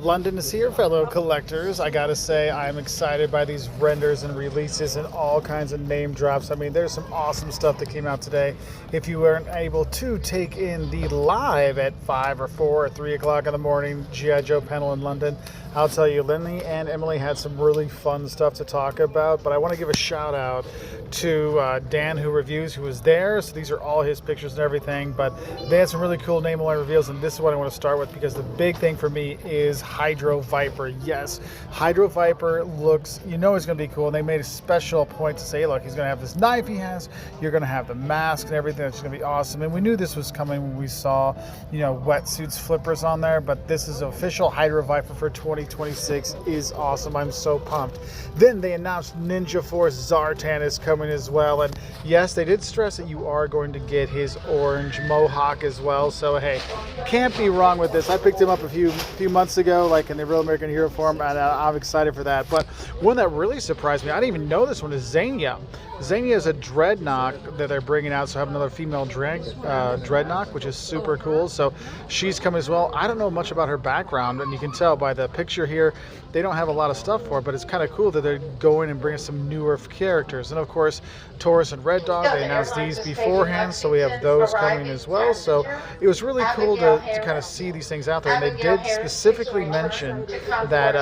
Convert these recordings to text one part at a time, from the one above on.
London is here, fellow collectors. I gotta say, I'm excited by these renders and releases and all kinds of name drops. I mean, there's some awesome stuff that came out today. If you weren't able to take in the live at 5 or 4 or 3 o'clock in the morning G.I. Joe panel in London, I'll tell you, Lenny and Emily had some really fun stuff to talk about. But I want to give a shout out to Dan, who reviews, who was there. So these are all his pictures and everything. But they had some really cool name line reveals, and this is what I want to start with because the big thing for me is Hydro Viper. Yes, Hydro Viper looks, you know, it's going to be cool. And they made a special point to say, look, he's going to have this knife he has. You're going to have the mask and everything. That's going to be awesome. And we knew this was coming when we saw, you know, wetsuits flippers on there. But this is official Hydro Viper for 2026 is awesome. I'm so pumped. Then they announced Ninja Force Zartan is coming as well, and yes, they did stress that you are going to get his orange mohawk as well. So hey, can't be wrong with this. I picked him up a few months ago, like in the Real American Hero form, and I'm excited for that. But one that really surprised me, I didn't even know this one, is ZANYA. ZANYA is a dreadnought that they're bringing out, so I have another female dreadnought, which is super cool. So she's coming as well. I don't know much about her background, and you can tell by the picture here, they don't have a lot of stuff for it, but it's kind of cool that they're going and bringing some newer characters. And of course, Taurus and Red Dog, they announced these beforehand, so we have those coming as well. So it was really cool to kind of see these things out there. And they did specifically mention that,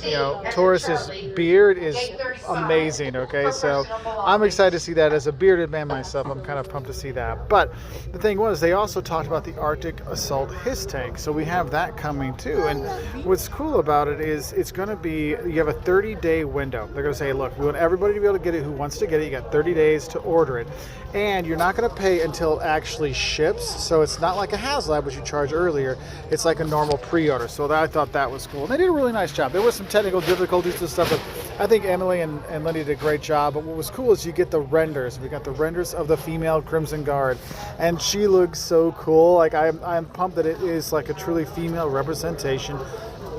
you know, Taurus's beard is amazing, okay? So I'm excited to see that. As a bearded man myself, I'm kind of pumped to see that. But the thing was, they also talked about the Arctic Assault His Tank, so we have that coming too. And what's cool about it is it's going to be, you have a 30-day window. They're going to say, look, we want everybody to be able to get it who wants to get it. You got 30 days to order it, and you're not going to pay until it actually ships. So it's not like a HasLab, which you charge earlier. It's like a normal pre-order. So I thought that was cool. And they did a really nice job. There were some technical difficulties and stuff, but I think Emily and Lenny did a great job. But what was cool is you get the renders. We got the renders of the female Crimson Guard, and she looks so cool. Like I'm pumped that it is like a truly female representation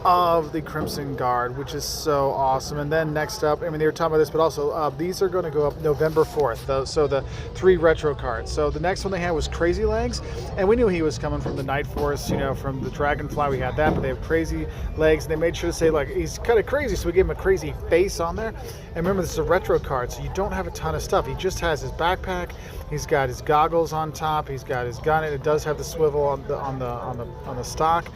of the Crimson Guard, which is so awesome. And then next up, I mean, they were talking about this, but also these are going to go up November 4th, so the 3 retro cards. So the next one they had was Crazy Legs, and we knew he was coming from the Night Force, you know, from the Dragonfly. We had that, but they have Crazy Legs, and they made sure to say, like, he's kind of crazy, so we gave him a crazy face on there. And remember, this is a retro card, so you don't have a ton of stuff. He just has his backpack, he's got his goggles on top, he's got his gun, and it does have the swivel on the stock.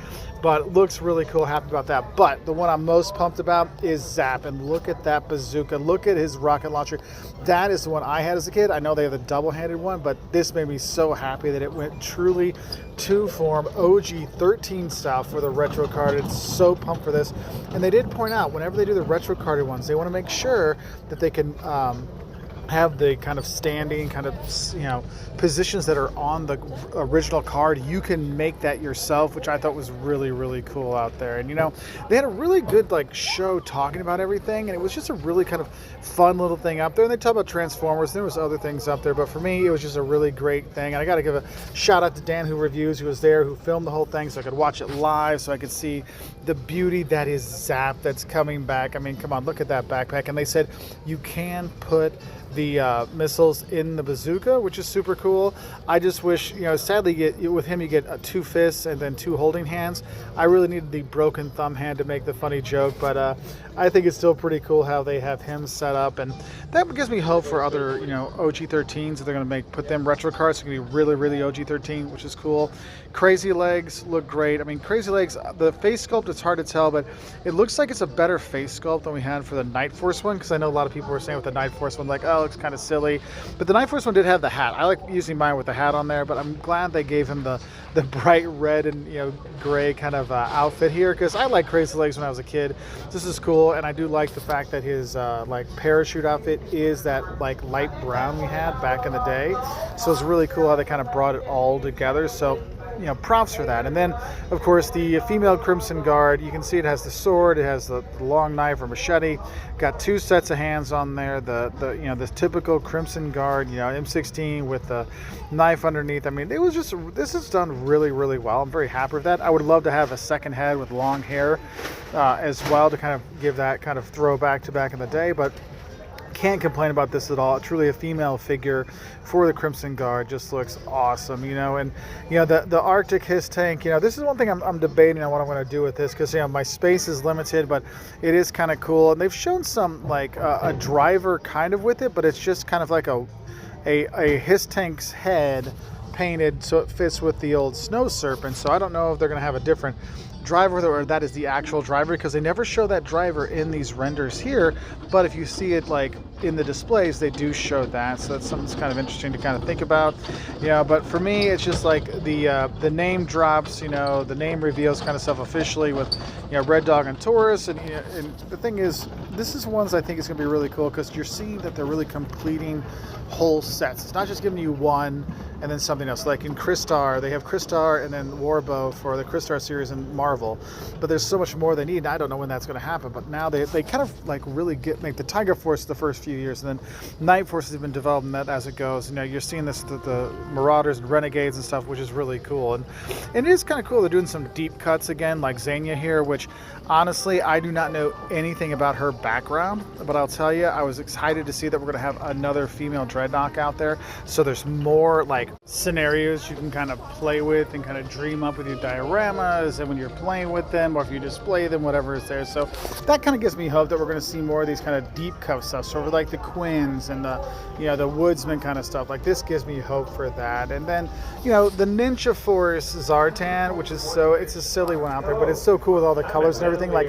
But looks really cool. Happy about that. But the one I'm most pumped about is Zap. And look at that bazooka. Look at his rocket launcher. That is the one I had as a kid. I know they have the double-handed one, but this made me so happy that it went truly to form OG 13 style for the retro card. It's so pumped for this. And they did point out, whenever they do the retro carded ones, they want to make sure that they can have the kind of standing kind of, you know, positions that are on the original card. You can make that yourself, which I thought was really, really cool out there. And, you know, they had a really good like show talking about everything, and it was just a really kind of fun little thing up there. And they talked about Transformers. There was other things up there, but for me, it was just a really great thing. And I got to give a shout out to Dan, who reviews, who was there, who filmed the whole thing, so I could watch it live, so I could see the beauty that is Zap that's coming back. I mean, come on, look at that backpack. And they said you can put the missiles in the bazooka, which is super cool. I just wish, you know, sadly with him you get 2 fists and then 2 holding hands. I really needed the broken thumb hand to make the funny joke, but I think it's still pretty cool how they have him set up, and that gives me hope for other, you know, OG13s that they're going to put them retro cards. It's going to be really, really OG13, which is cool. Crazy Legs look great. I mean, Crazy Legs, the face sculpt, it's hard to tell, but it looks like it's a better face sculpt than we had for the Night Force one, because I know a lot of people were saying with the Night Force one, like, oh, it looks kind of silly. But the Night Force one did have the hat. I like using mine with the hat on there, but I'm glad they gave him the bright red and, you know, gray kind of outfit here, because I like Crazy Legs when I was a kid. This is cool, and I do like the fact that his like parachute outfit is that like light brown we had back in the day. So it's really cool how they kind of brought it all together. So, you know, props for that. And then, of course, the female Crimson Guard, you can see it has the sword, it has the long knife or machete, got 2 sets of hands on there, the you know, the typical Crimson Guard, you know, M16 with the knife underneath. I mean, it was just, this is done really, really well. I'm very happy with that. I would love to have a second head with long hair as well, to kind of give that kind of throwback to back in the day, but can't complain about this at all. Truly a female figure for the Crimson Guard. Just looks awesome, you know. And you know, the Arctic Hiss tank, you know, this is one thing I'm debating on what I'm going to do with this, because you know my space is limited, but it is kind of cool. And they've shown some like a driver kind of with it, but it's just kind of like a Hiss tank's head painted so it fits with the old Snow Serpent. So I don't know if they're going to have a different driver or that is the actual driver, because they never show that driver in these renders here, but if you see it like in the displays, they do show that. So that's something that's kind of interesting to kind of think about. Yeah, but for me, it's just like the name drops, you know, the name reveals kind of stuff officially with, you know, Red Dog and Taurus. And, you know, and the thing is, this is ones I think is going to be really cool, because you're seeing that they're really completing whole sets. It's not just giving you one and then something else. Like in Crystar, they have Crystar and then Warbow for the Crystar series in Marvel. But there's so much more they need. I don't know when that's going to happen, but now they kind of like really make the Tiger Force the first few years, and then Night Force has been developing that as it goes. You know, you're seeing this the Marauders and Renegades and stuff, which is really cool. And it is kind of cool. They're doing some deep cuts again, like ZANYA here, which honestly I do not know anything about her background, but I'll tell you, I was excited to see that we're going to have another female Dreadnought out there. So there's more like scenarios you can kind of play with and kind of dream up with your dioramas, and when you're playing with them, or if you display them, whatever is there. So that kind of gives me hope that we're going to see more of these kind of deep cut stuff. So like the Quins and the, you know, the Woodsman kind of stuff. Like this gives me hope for that. And then, you know, the Ninja Force Zartan, which is it's a silly one out there, but it's so cool with all the colors and everything. Like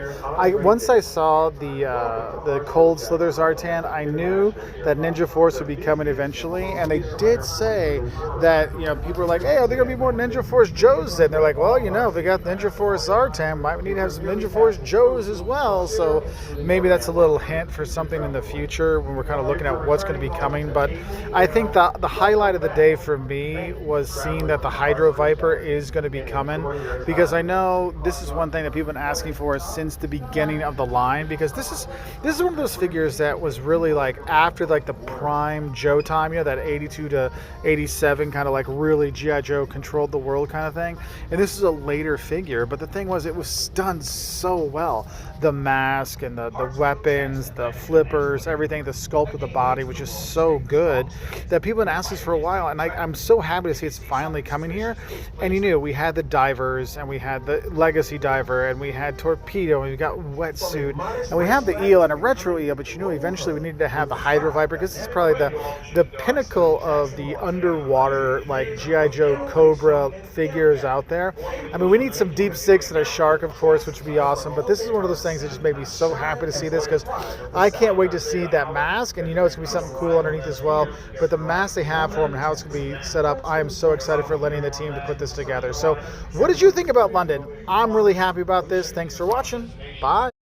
once I saw the Cold Slither Zartan, I knew that Ninja Force would be coming eventually. And they did say that, you know, people are like, hey, are there going to be more Ninja Force Joes? And they're like, well, you know, if they got Ninja Force Zartan, might need to have some Ninja Force Joes as well. So maybe that's a little hint for something in the future when we're kind of looking at what's going to be coming. But I think the highlight of the day for me was seeing that the Hydro Viper is going to be coming, because I know this is one thing that people have been asking for since the beginning of the line, because this is one of those figures that was really like after like the prime Joe time, you know, that 82 to 87 kind of like really G.I. Joe controlled the world kind of thing. And this is a later figure, but the thing was, it was done so well. The mask and the weapons, the flippers, everything, the sculpt of the body, which is so good that people have been asking for a while. And I'm so happy to see it's finally coming here. And you knew we had the divers, and we had the Legacy Diver, and we had Torpedo, and we got Wetsuit, and we have the eel and a Retro eel. But you knew eventually we needed to have the Hydro Viper, because this is probably the pinnacle of the underwater like G.I. Joe Cobra figures out there. I mean, we need some Deep Six and a Shark, of course, which would be awesome. But this is one of those things that just made me so happy to see this, because I can't wait to see that mask. And you know, it's going to be something cool underneath as well. But the mask they have for him and how it's going to be set up, I am so excited for Lenny and the team to put this together. So what did you think about London? I'm really happy about this. Thanks for watching. Bye.